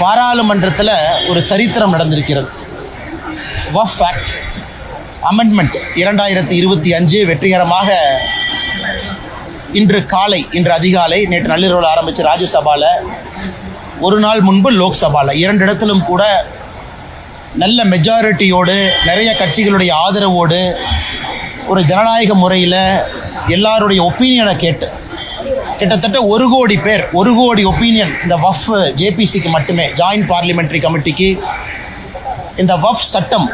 பாராளுமன்றத்தில் ஒரு சரித்திரம் நடந்திருக்கிறது. வக்ஃப் ஆக்ட் அமெண்ட்மெண்ட் 2025 வெற்றிகரமாக இன்று அதிகாலை நேற்று நள்ளிரவில் ஆரம்பித்து ராஜ்யசபாவில் ஒரு நாள் முன்பு லோக்சபாவில் 2 இடத்திலும் கூட நல்ல மெஜாரிட்டியோடு நிறைய கட்சிகளுடைய ஆதரவோடு ஒரு ஜனநாயக முறையில் எல்லாருடைய ஒப்பீனியனை கேட்டு கிட்டத்தட்ட 1 கோடி பேர் 1 கோடி ஒப்பீனியன் இந்த வக்ஃப் ஜேபிசிக்கு மட்டுமே ஜாயின்ட் பார்லிமெண்ட்ரி கமிட்டிக்கு இந்த வக்ஃப் சட்டம்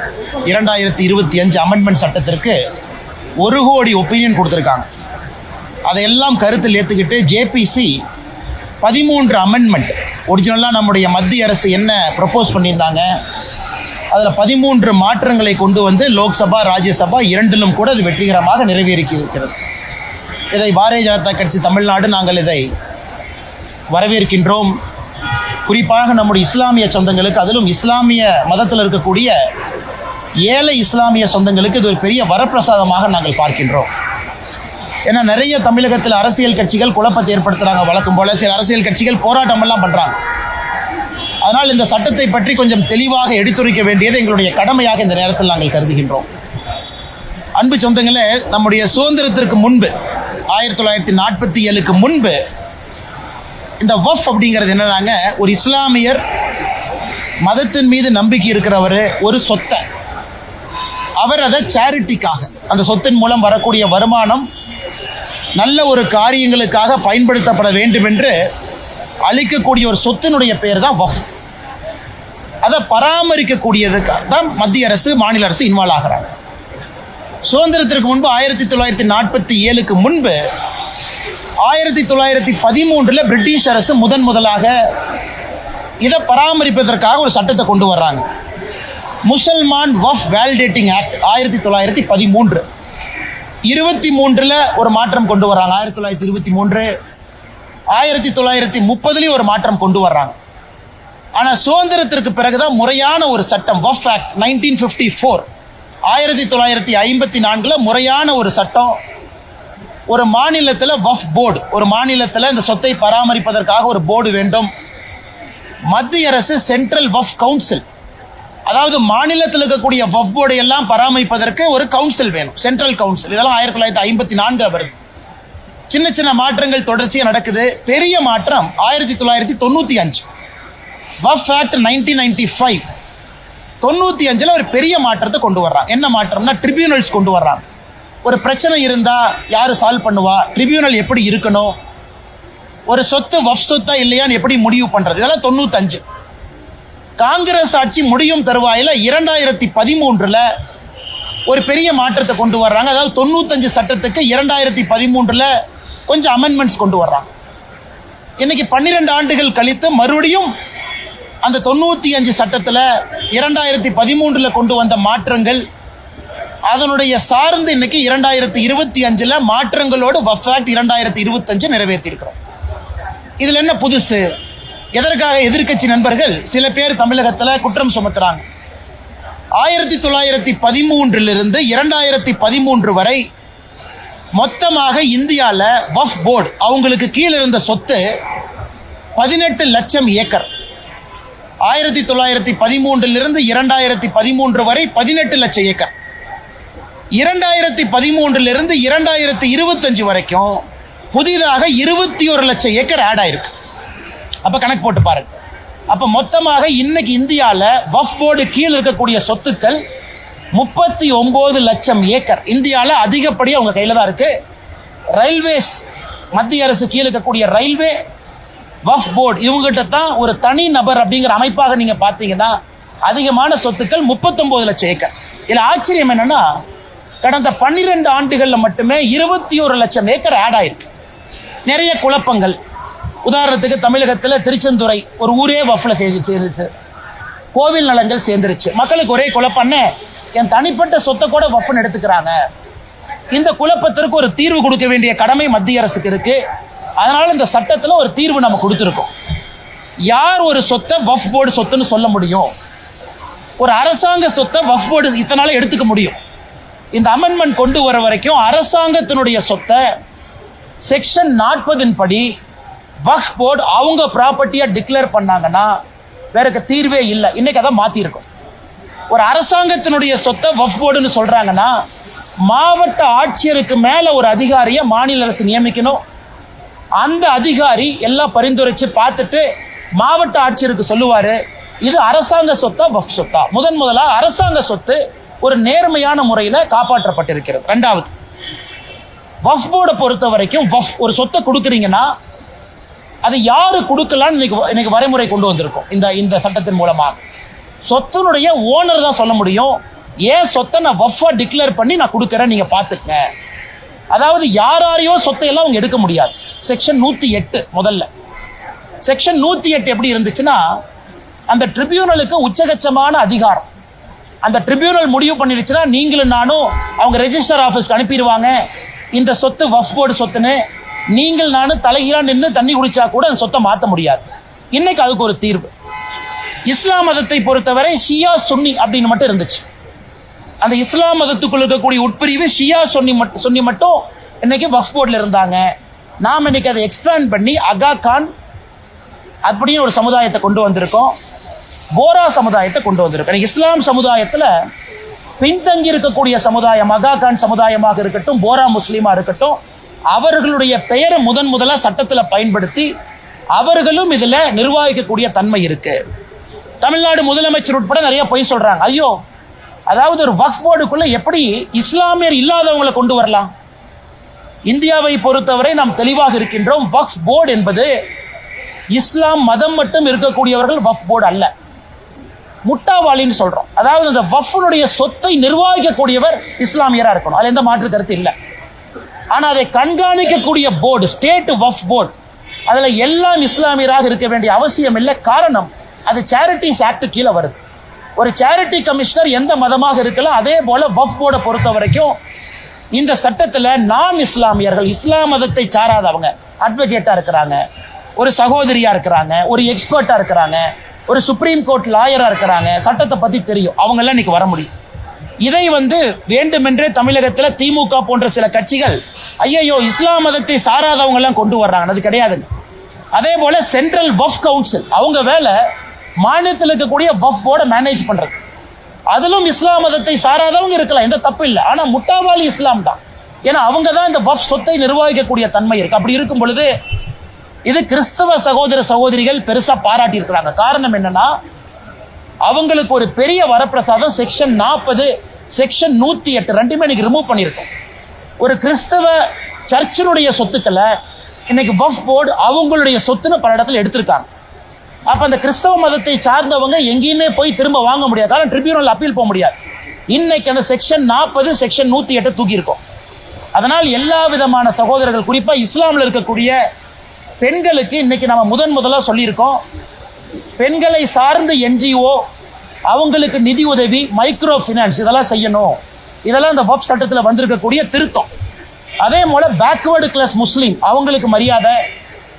2025 அமெண்ட்மெண்ட் சட்டத்திற்கு 1 கோடி ஒப்பீனியன் கொடுத்துருக்காங்க. அதையெல்லாம் கருத்தில் ஏற்றுக்கிட்டு ஜேபிசி 13 அமெண்ட்மெண்ட் ஒரிஜினலாக நம்முடைய மத்திய அரசு என்ன ப்ரப்போஸ் பண்ணியிருந்தாங்க அதில் 13 மாற்றங்களை கொண்டு வந்து லோக்சபா ராஜ்யசபா 2லும் கூட அது வெற்றிகரமாக நிறைவேறியிருக்கிறது. இதை பாரதிய ஜனதா கட்சி தமிழ்நாடு நாங்கள் இதை வரவேற்கின்றோம். குறிப்பாக நம்முடைய இஸ்லாமிய சொந்தங்களுக்கு, அதிலும் இஸ்லாமிய மதத்தில் இருக்கக்கூடிய ஏழை இஸ்லாமிய சொந்தங்களுக்கு இது ஒரு பெரிய வரப்பிரசாதமாக நாங்கள் பார்க்கின்றோம். ஏன்னா நிறைய தமிழகத்தில் அரசியல் கட்சிகள் குழப்பத்தை ஏற்படுத்துகிறாங்க. வழக்கம் போல சில அரசியல் கட்சிகள் போராட்டமெல்லாம் பண்ணுறாங்க. அதனால் இந்த சட்டத்தை பற்றி கொஞ்சம் தெளிவாக எடுத்துரைக்க வேண்டியது எங்களுடைய கடமையாக இந்த நேரத்தில் நாங்கள் கருதுகின்றோம். அன்பு சொந்தங்களே, நம்முடைய சுதந்திரத்திற்கு முன்பு 1947க்கு முன்பு இந்த வக்ஃப் அப்படிங்கிறது என்னன்னாங்க, ஒரு இஸ்லாமியர் மதத்தின் மீது நம்பிக்கை இருக்கிறவர் ஒரு சொத்தை அவர் அதை சேரிட்டிக்காக அந்த சொத்தின் மூலம் வரக்கூடிய வருமானம் நல்ல ஒரு காரியங்களுக்காக பயன்படுத்தப்பட வேண்டும் என்று அளிக்கக்கூடிய ஒரு சொத்தினுடைய பெயர் தான் வக்ஃப். அதை பராமரிக்கக்கூடியதுக்காக தான் மத்திய அரசு மாநில அரசு இன்வால்வ் ஆகிறாங்க. சுதந்திரத்திற்கு முன்பு 1947க்கு முன்பு 1913 பிரிட்டிஷ் அரசு முதலாக இதை பராமரிப்பதற்காக ஒரு சட்டத்தை கொண்டு வர்றாங்க. முசல்மான் வக்ஃப் வேலிடேட்டிங் ஆக்ட் 1913 23 ஒரு மாற்றம் கொண்டு வர்றாங்க. 1923 1930 ஒரு மாற்றம் கொண்டு வர்றாங்க. ஆனால் சுதந்திரத்திற்கு பிறகுதான் முறையான ஒரு சட்டம் வக்ஃப் ஆக்ட் 1954 1954 முறையான ஒரு சட்டம். ஒரு மாநிலத்தில் வக்ஃப் போர்டு, ஒரு மாநிலத்தில் இந்த சொத்தை பராமரிப்பதற்காக ஒரு போர்டு வேண்டும். மத்திய அரசு சென்ட்ரல் வக்ஃப் கவுன்சில், அதாவது மாநிலத்தில் இருக்கக்கூடிய வக்ஃப் போர்டை எல்லாம் பராமரிப்பதற்கு ஒரு கவுன்சில் வேணும், சென்ட்ரல் கவுன்சில். இதெல்லாம் 1954 வருது. சின்ன சின்ன மாற்றங்கள் தொடர்ச்சியாக நடக்குது. பெரிய மாற்றம் 1995 வக்ஃப் ஆக்ட் 1995 95 ஒரு பெரிய மாற்றத்தை கொண்டு வர்றாங்க. என்ன மாற்றம்னா ட்ரிபியூனல்ஸ் கொண்டு வர்றாங்க. ஒரு பிரச்சனை இருந்தா யாரு சால்வ் பண்ணுவா, ட்ரிபியூனல் எப்படி இருக்கணும், ஒரு சொத்து வக்ஃப் சொத்தா இல்லையான்னு எப்படி முடிவு பண்றது, இதெல்லாம் 95. காங்கிரஸ் ஆட்சி முடியும் தருவாயில 2013 ஒரு பெரிய மாற்றத்தை கொண்டு வர்றாங்க. அதாவது 95 சட்டத்துக்கு 2013 கொஞ்சம் அமெண்ட்மெண்ட்ஸ் கொண்டு வர்றாங்க. இன்னைக்கு 12 ஆண்டுகள் கழித்து மறுபடியும் அந்த 95 சட்டத்தில் 2013 கொண்டு வந்த மாற்றங்கள் அதனுடைய சார்ந்து இன்னைக்கு 2025 மாற்றங்களோடு வக்ஃப் ஆக்ட் 2025 நிறைவேற்றியிருக்கிறோம். இதுல என்ன புதுசு? எதற்காக எதிர்க்கட்சி நண்பர்கள் சில பேர் தமிழகத்தில் குற்றம் சுமத்துறாங்க. 1913 2013 வரை மொத்தமாக இந்தியாவில் வக்ஃப் போர்டு அவங்களுக்கு கீழே இருந்த சொத்து 18 லட்சம் ஏக்கர். 1913 2013 வரை 18 லட்சம் ஏக்கர். 2013 2025 வரைக்கும் புதிதாக 21 லட்சம் ஏக்கர் ஆட் ஆயிருக்கு. அப்ப கணக்கு போட்டு பாருங்க. அப்ப மொத்தமாக இன்னைக்கு இந்தியாவில் வக்ஃப் போர்டு கீழ் இருக்கக்கூடிய சொத்துக்கள் 39 லட்சம் ஏக்கர். இந்தியாவில் அதிகப்படியாக அவங்க கையில தான் இருக்கு. ரயில்வேஸ், மத்திய அரசு கீழ் இருக்கக்கூடிய ரயில்வே, வக்ஃப் போர்டு இவங்ககிட்ட தான் ஒரு தனி நபர் அப்படிங்கிற அமைப்பாக நீங்க பாத்தீங்கன்னா அதிகமான சொத்துக்கள் 39 லட்சம் ஏக்கர். இதுல ஆச்சரியம் என்னன்னா கடந்த 12 ஆண்டுகள்ல மட்டுமே 21 லட்சம் ஏக்கர் ஆட் ஆயிருக்கு. நிறைய குழப்பங்கள். உதாரணத்துக்கு தமிழகத்தில் திருச்செந்துறை ஒரு ஊரே வக்ஃப்ல சேர்ந்துச்சு, கோவில் நலங்கள் சேர்ந்துருச்சு. மக்களுக்கு ஒரே குழப்பம்னு என் தனிப்பட்ட சொத்தை கூட வக்ஃப்னு எடுத்துக்கிறாங்க. இந்த குழப்பத்திற்கு ஒரு தீர்வு கொடுக்க வேண்டிய கடமை மத்திய அரசுக்கு இருக்கு. அதனால இந்த சட்டத்தில் ஒரு தீர்வு நம்ம கொடுத்துருக்கோம். யார் ஒரு சொத்தை வக்ஃப் போர்டு சொத்துன்னு சொல்ல முடியும்? ஒரு அரசாங்க சொத்தை வக்ஃப் போர்டு இத்தனால எடுத்துக்க முடியும். இந்த அமெண்ட்மெண்ட் கொண்டு வர வரைக்கும் அரசாங்கத்தினுடைய சொத்தை செக்ஷன் 40 படி வக்ஃப் போர்டு அவங்க ப்ராப்பர்ட்டியா டிக்ளேர் பண்ணாங்கன்னா வேற தீர்வே இல்லை. இன்னைக்கு அதை மாத்திருக்கோம். ஒரு அரசாங்கத்தினுடைய சொத்தை வக்ஃப் போர்டுன்னு சொல்றாங்கன்னா மாவட்ட ஆட்சியருக்கு மேல ஒரு அதிகாரியை மாநில அரசு நியமிக்கணும். அந்த அதிகாரி எல்லாம் பரிந்துரைச்சு பார்த்துட்டு மாவட்ட ஆட்சியருக்கு சொல்லுவாரு இது அரசாங்க சொத்தா வக்ஃப் சொத்தா. முதலா அரசாங்க சொத்து ஒரு நேர்மையான முறையில் காப்பாற்றப்பட்டிருக்கிறது. ரெண்டாவது, வக்ஃப் போர்டை பொறுத்த வரைக்கும் வக்ஃப் ஒரு சொத்தை கொடுக்குறீங்கன்னா அது யாரு கொடுக்கலான்னு இன்னைக்கு வரைமுறை கொண்டு வந்திருக்கும். இந்த சட்டத்தின் மூலமாக சொத்தினுடைய ஓனர் தான் சொல்ல முடியும், ஏன் சொத்தை நான் வக்ஃபா டிக்ளேர் பண்ணி நான் கொடுக்கறேன், நீங்க பாத்துக்க. அதாவது யாரையோ சொத்தை எல்லாம் அவங்க எடுக்க முடியாது. செக்ஷன் 108 முதல்ல செக்ஷன் 108 எப்படி இருந்துச்சுன்னா, அந்த ட்ரிபியூனலுக்கு உச்சகட்சமான அதிகாரம். அந்த ட்ரிபியூனல் முடிவு பண்ணிடுச்சுன்னா நீங்களும் நானும் அவங்க ரெஜிஸ்டர் ஆபீஸ்க்கு அனுப்பிடுவாங்க, இந்த சொத்து வக்ஃப் போர்டு சொத்துன்னு. நீங்கள் நானும் தலைகீழா நின்று தண்ணி குடிச்சா கூட அந்த சொத்தை மாற்ற முடியாது. இன்னைக்கு அதுக்கு ஒரு தீர்வு. இஸ்லாம் மதத்தை பொறுத்தவரை ஷியா சுன்னி அப்படின்னு மட்டும் இருந்துச்சு. அந்த இஸ்லாம் மதத்துக்குள்ள இருக்கக்கூடிய உட்பிரிவு ஷியா சுன்னி மட்டும் இன்னைக்கு வக்ஃப் போர்டில் இருந்தாங்க. நாம் இன்னைக்கு அதை எக்ஸ்பேண்ட் பண்ணி அகா கான் அப்படின்னு ஒரு சமுதாயத்தை கொண்டு வந்திருக்கோம், போரா சமுதாயத்தை கொண்டு வந்திருக்கோம். இஸ்லாம் சமுதாயத்தில் பின்தங்கி இருக்கக்கூடிய சமுதாயம் அகா கான் சமுதாயமாக இருக்கட்டும், போரா முஸ்லீமா இருக்கட்டும், அவர்களுடைய பெயரை முதலா சட்டத்தில் பயன்படுத்தி அவர்களும் இதுல நிர்வகிக்கக்கூடிய தன்மை இருக்கு. தமிழ்நாடு முதலமைச்சர் உட்பட நிறைய பொய் சொல்றாங்க. ஐயோ, அதாவது ஒரு வக்ஃப் போர்டுக்குள்ள எப்படி இஸ்லாமியர் இல்லாதவங்களை கொண்டு வரலாம்? இந்தியாவை பொறுத்தவரை நாம் தெளிவாக இருக்கின்றோம். வக்ஃப் போர்டு என்பது இஸ்லாம் மதம் மட்டும் இருக்கக்கூடியவர்கள் வக்ஃப் போர்டு அல்ல. முட்டாவாளின்னு சொல்றோம். அதாவது அந்த வக்ஃபுடைய சொத்தை நிர்வகிக்கக்கூடியவர் இஸ்லாமியரா இருக்கணும், அதுல எந்த மாற்று கருத்து இல்லை. ஆனா அதை கண்காணிக்கக்கூடிய போர்டு ஸ்டேட் வக்ஃப் போர்டு, அதுல எல்லாம் இஸ்லாமியராக இருக்க வேண்டிய அவசியம் இல்லை. காரணம், அது சேரிட்டிஸ் ஆக்ட் கீழே வருது. ஒரு சேரிட்டி கமிஷனர் எந்த மதமாக இருக்கலாம். அதே போல வக்ஃப் போர்டை பொறுத்த வரைக்கும் இந்த சட்டத்தில் நான் இஸ்லாமியர்கள், இஸ்லாம் மதத்தை சாராதவங்க அட்வொகேட்டா இருக்கிறாங்க, ஒரு சகோதரியா இருக்கிறாங்க, ஒரு எக்ஸ்பர்ட்டா இருக்கிறாங்க, ஒரு சுப்ரீம் கோர்ட் லாயரா இருக்கிறாங்க, சட்டத்தை பத்தி தெரியும், அவங்க எல்லாம் இன்னைக்கு வர முடியும். இதை வேண்டுமென்றே தமிழகத்தில் திமுக போன்ற சில கட்சிகள் ஐயோ இஸ்லாம் மதத்தை சாராதவங்க எல்லாம் கொண்டு வர்றாங்க, அது கிடையாதுங்க. அதே போல சென்ட்ரல் வக்ஃப் கவுன்சில் அவங்க வேலை மாநிலத்தில் இருக்கக்கூடிய வக்ஃப் போர்டை மேனேஜ் பண்றது. அதிலும் இஸ்லாம் மதத்தை சாராதவங்க இருக்கலாம், எந்த தப்பு இல்லை. ஆனா முட்டாவாளி இஸ்லாம் தான், ஏன்னா அவங்க தான் இந்த வக்ஃப் சொத்தை நிர்வகிக்கக்கூடிய தன்மை இருக்கு. அப்படி இருக்கும் பொழுது இது கிறிஸ்தவ சகோதர சகோதரிகள் பெருசா பாராட்டி இருக்கிறாங்க. காரணம் என்னன்னா, அவங்களுக்கு ஒரு பெரிய வரப்பிரசாதம் செக்ஷன் 40 செக்ஷன் 108 ரெண்டுமே இன்னைக்கு ரிமூவ் பண்ணியிருக்கோம். ஒரு கிறிஸ்தவ சர்ச்சினுடைய சொத்துக்களை இன்னைக்கு வக்ஃப் போர்டு அவங்களுடைய சொத்துன்னு பல இடத்துல எடுத்திருக்காங்க. அப்ப அந்த கிறிஸ்தவ மதத்தை சார்ந்தவங்க எங்கேயுமே போய் திரும்ப வாங்க முடியாது, காரணம் ட்ரிபியூனல் அப்பீல் போக முடியாது. இன்னைக்கு அந்த செக்ஷன் 40 செக்ஷன் 108 தூக்கி இருக்கோம். அதனால் எல்லா விதமான சகோதரர்கள், குறிப்பா இஸ்லாமில் இருக்கக்கூடிய பெண்களுக்கு இன்னைக்கு நம்ம முதலா சொல்லியிருக்கோம், பெண்களை சார்ந்த என்ஜிஓ அவங்களுக்கு நிதி உதவி, மைக்ரோ பினான்ஸ் இதெல்லாம் செய்யணும். இதெல்லாம் இந்த வக்ஃப் சட்டத்தில் வந்திருக்கக்கூடிய திருத்தம். அதே போல பேக்வேர்டு கிளாஸ் முஸ்லீம் அவங்களுக்கு மரியாதை,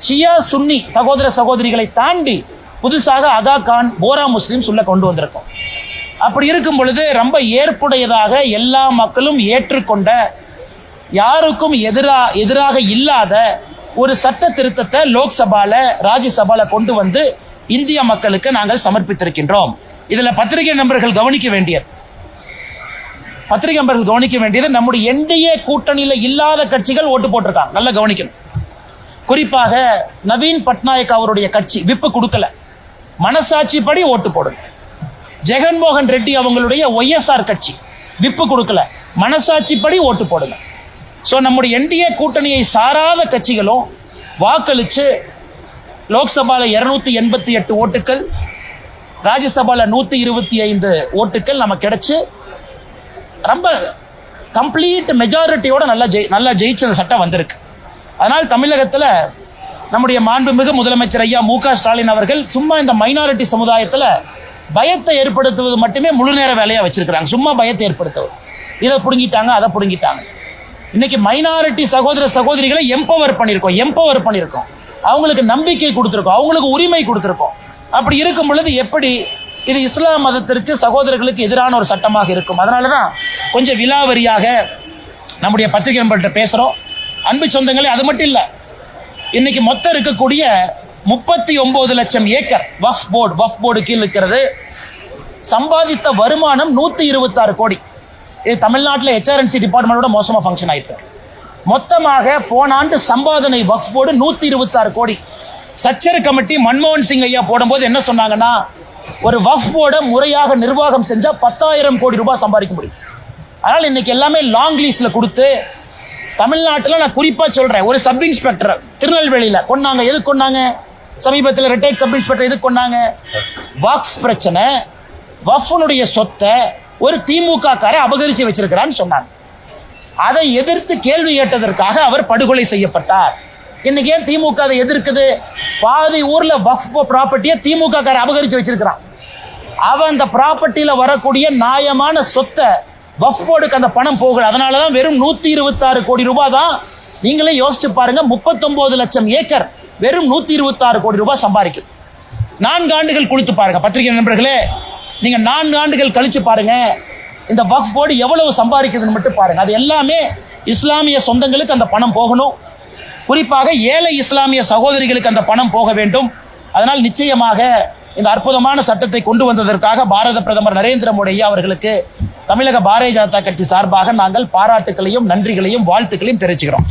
ஷியா சுன்னி சகோதர சகோதரிகளை தாண்டி புதுசாக அகா கான் போரா முஸ்லீம்ஸ் உள்ள கொண்டு வந்திருக்கோம். அப்படி இருக்கும் பொழுது ரொம்ப ஏற்புடையதாக எல்லா மக்களும் ஏற்றுக்கொண்ட, யாருக்கும் எதிராக இல்லாத ஒரு சட்ட திருத்தத்தை லோக்சபால ராஜ்யசபால கொண்டு வந்து இந்திய மக்களுக்கு நாங்கள் சமர்ப்பித்திருக்கின்றோம். இதுல பத்திரிகை நண்பர்கள் கவனிக்க வேண்டியது நம்முடைய என்டிஏ கூட்டணியில இல்லாத கட்சிகள் ஓட்டு போட்டிருக்காங்க, நல்லா கவனிக்கணும். குறிப்பாக நவீன் பட்நாயக் அவருடைய கட்சி விப்பு கொடுக்கல, மனசாட்சிப்படி ஓட்டு போடுங்க. ஜெகன்மோகன் ரெட்டி அவங்களுடைய ஒய்எஸ்ஆர் கட்சி விப்பு கொடுக்கல, மனசாட்சிப்படி ஓட்டு போடுங்க. சோ நம்முடைய என்டிஏ கூட்டணியை சாராத கட்சிகளும் வாக்களிச்சு லோக்சபால 288 ஓட்டுகள், ராஜ்யசபால 125 ஓட்டுகள் நமக்கு கிடைச்சு ரொம்ப கம்ப்ளீட் மெஜாரிட்டியோட நல்லா ஜெயிச்ச சட்டம் வந்திருக்கு. அதனால் தமிழகத்தில் நம்முடைய மாண்புமிகு முதலமைச்சர் ஐயா மு க ஸ்டாலின் அவர்கள் சும்மா இந்த மைனாரிட்டி சமுதாயத்தில் பயத்தை ஏற்படுத்துவது மட்டுமே முழு நேர வேலையா வச்சிருக்கிறாங்க. சும்மா பயத்தை ஏற்படுத்துவது, இதை புடுங்கிட்டாங்க அதை புடுங்கிட்டாங்க. இன்னைக்கு மைனாரிட்டி சகோதர சகோதரிகளை எம்பவர் பண்ணியிருக்கோம், அவங்களுக்கு நம்பிக்கை கொடுத்திருக்கோம், அவங்களுக்கு உரிமை கொடுத்திருக்கோம். அப்படி இருக்கும் பொழுது எப்படி இது இஸ்லாம் மதத்திற்கு சகோதரர்களுக்கு எதிரான ஒரு சட்டமாக இருக்கும்? அதனாலதான் கொஞ்சம் விலாவரியாக நம்முடைய பத்திரிகை நண்பர்கள்ட்ட பேசுறோம். அன்பு சொந்தங்களே, அது மட்டும் இல்ல, இன்னைக்கு மொத்தம் இருக்கக்கூடிய 39 லட்சம் ஏக்கர் வக்ஃப் போர்டு கீழ் இருக்கிறது. சம்பாதித்த வருமானம் 126 கோடி. இது தமிழ்நாட்டில் HRNC டிபார்ட்மெண்டோட மோசமா ஃபங்க்ஷன் ஆயிட்டு. மொத்தமாக போன ஆண்டு சம்பாதனை வக்ஃப் போர்டு 126 கோடி. சச்சர் கமிட்டி மன்மோகன் சிங் ஐயா போடும்போது என்ன சொன்னாங்கன்னா, ஒரு வக்ஃப் போர்டை முறையாக நிர்வாகம் செஞ்சா 10,000 கோடி ரூபாய் சம்பாதிக்க முடியும். அதனால இன்னைக்கு எல்லாமே லாங் லீஸ்ல கொடுத்து, தமிழ்நாட்டில் நான் குறிப்பா சொல்றேன், ஒரு சப் இன்ஸ்பெக்டர் திருநெல்வேலியில கொன்னாங்க. எது கொன்னாங்க? சமீபத்தில் ரிட்டையர்ட் சப் இன்ஸ்பெக்டர் எது கொன்னாங்க? வக்ஃப் பிரச்சனை, வக்ஃபுடைய சொத்தை ஒரு திமுக காரை அபகரிச்சு வச்சிருக்கிறான்னு சொன்னாங்க. அதை எதிர்த்து கேள்வி கேட்டதற்காக அவர் படுகொலை செய்யப்பட்டார். இன்னைக்கு ஏன் திமுக அதை எதிர்க்குது? பாதி ஊர்ல வக்ஃப் ப்ராப்பர்ட்டியை திமுக காரை அபகரிச்சு வச்சிருக்கிறான். அவன் அந்த ப்ராப்பர்ட்டியில வரக்கூடிய நியாயமான சொத்தை வக்ஃப் போர்டுக்கு அந்த பணம் போகல. அதனாலதான் வெறும் 126 கோடி ரூபாய் தான். நீங்களே யோசிச்சு பாருங்க, 39 லட்சம் ஏக்கர் வெறும் 126 கோடி ரூபாய் சம்பாதிக்குது. 4 ஆண்டுகள் கொடுத்து பாருங்க பத்திரிகை நண்பர்களே, நீங்க 4 ஆண்டுகள் கழிச்சு பாருங்க இந்த வக்ஃப் போர்டு எவ்வளவு சம்பாதிக்குதுன்னு மட்டும் பாருங்க. அது எல்லாமே இஸ்லாமிய சொந்தங்களுக்கு அந்த பணம் போகணும். குறிப்பாக ஏழை இஸ்லாமிய சகோதரிகளுக்கு அந்த பணம் போக வேண்டும். அதனால் நிச்சயமாக இந்த அற்புதமான சட்டத்தை கொண்டு வந்ததற்காக பாரத பிரதமர் நரேந்திர மோடி அவர்களுக்கு தமிழக பாரதிய ஜனதா கட்சி சார்பாக நாங்கள் பாராட்டுகளையும் நன்றிகளையும் வாழ்த்துக்களையும் தெரிவிச்சுக்கிறோம்.